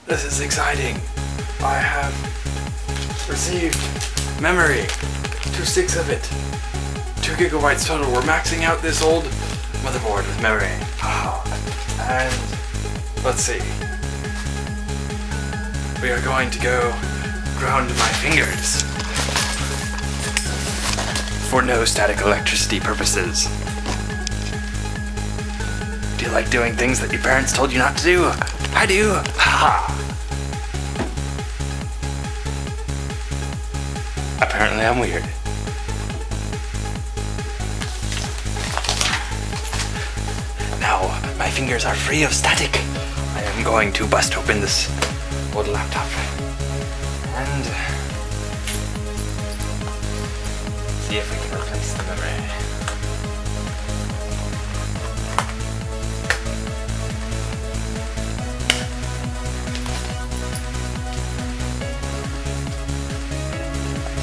This is exciting. I have received memory. 2 sticks of it. 2 gigabytes total. We're maxing out this old motherboard with memory. And let's see. We are going to go ground my fingers for no static electricity purposes. Do you like doing things that your parents told you not to do? I do. Ha! Apparently I'm weird. Now, my fingers are free of static. I am going to bust open this old laptop and see if we can replace the memory.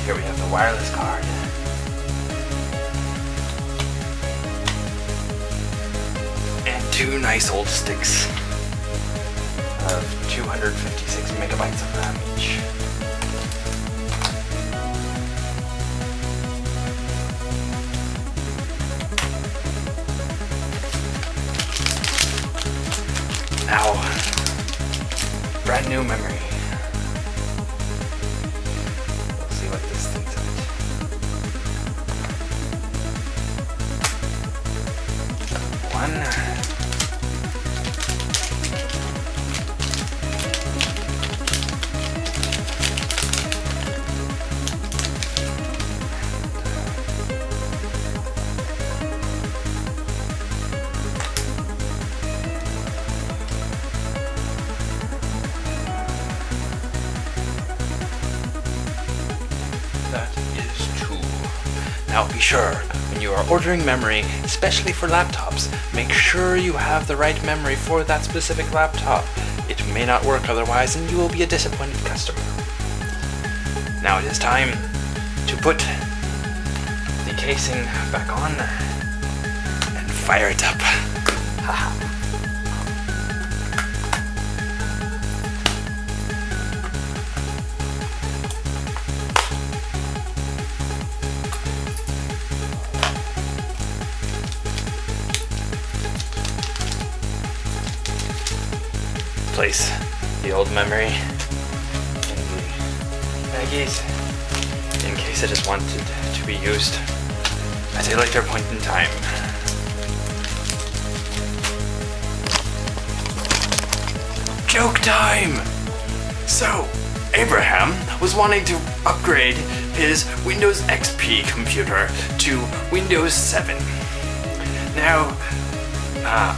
Here we have the wireless card. And 2 nice old sticks of 256 megabytes of RAM each. Now, brand new memory. What this thinks of it. 1. That is 2. Now be sure, when you are ordering memory, especially for laptops, make sure you have the right memory for that specific laptop. It may not work otherwise and you will be a disappointed customer. Now it is time to put the casing back on and fire it up. Haha. Place the old memory in the baggies in case it is wanted to be used at a later point in time. Joke time! So, Abraham was wanting to upgrade his Windows XP computer to Windows 7. Now,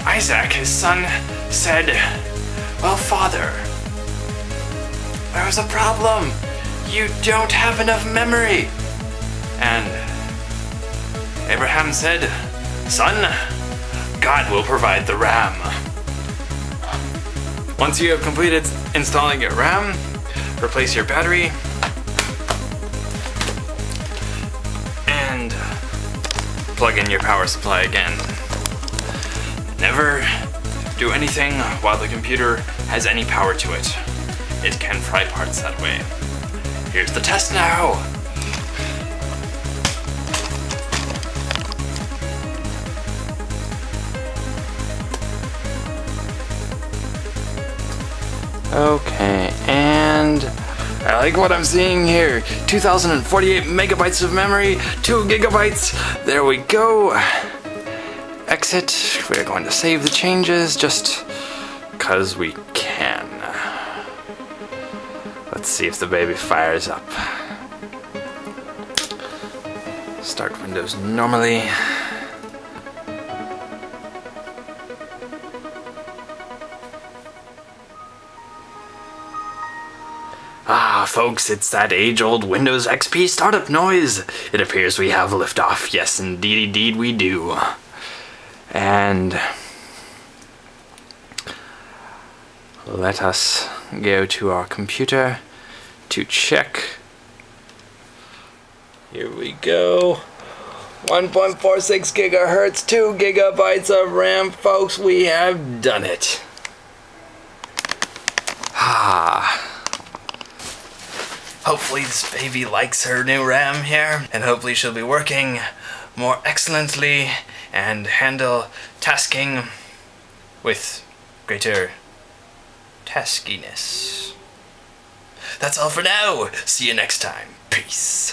Isaac, his son, said, "Well, Father, there's a problem. You don't have enough memory." And Abraham said, "Son, God will provide the RAM." Once you have completed installing your RAM, replace your battery and plug in your power supply again. Never do anything while the computer has any power to it. It can fry parts that way. Here's the test now. Okay, and I like what I'm seeing here. 2048 megabytes of memory, 2 gigabytes. There we go. Exit. We're going to save the changes just because we can. Let's see if the baby fires up. Start Windows normally. Ah, folks, it's that age-old Windows XP startup noise. It appears we have liftoff. Yes, indeed we do. And let us go to our computer to check. Here we go. 1.46 gigahertz, 2 gigabytes of RAM, folks. We have done it. Hopefully this baby likes her new RAM here, and hopefully she'll be working more excellently and handle tasking with greater taskiness. That's all for now. See you next time. Peace.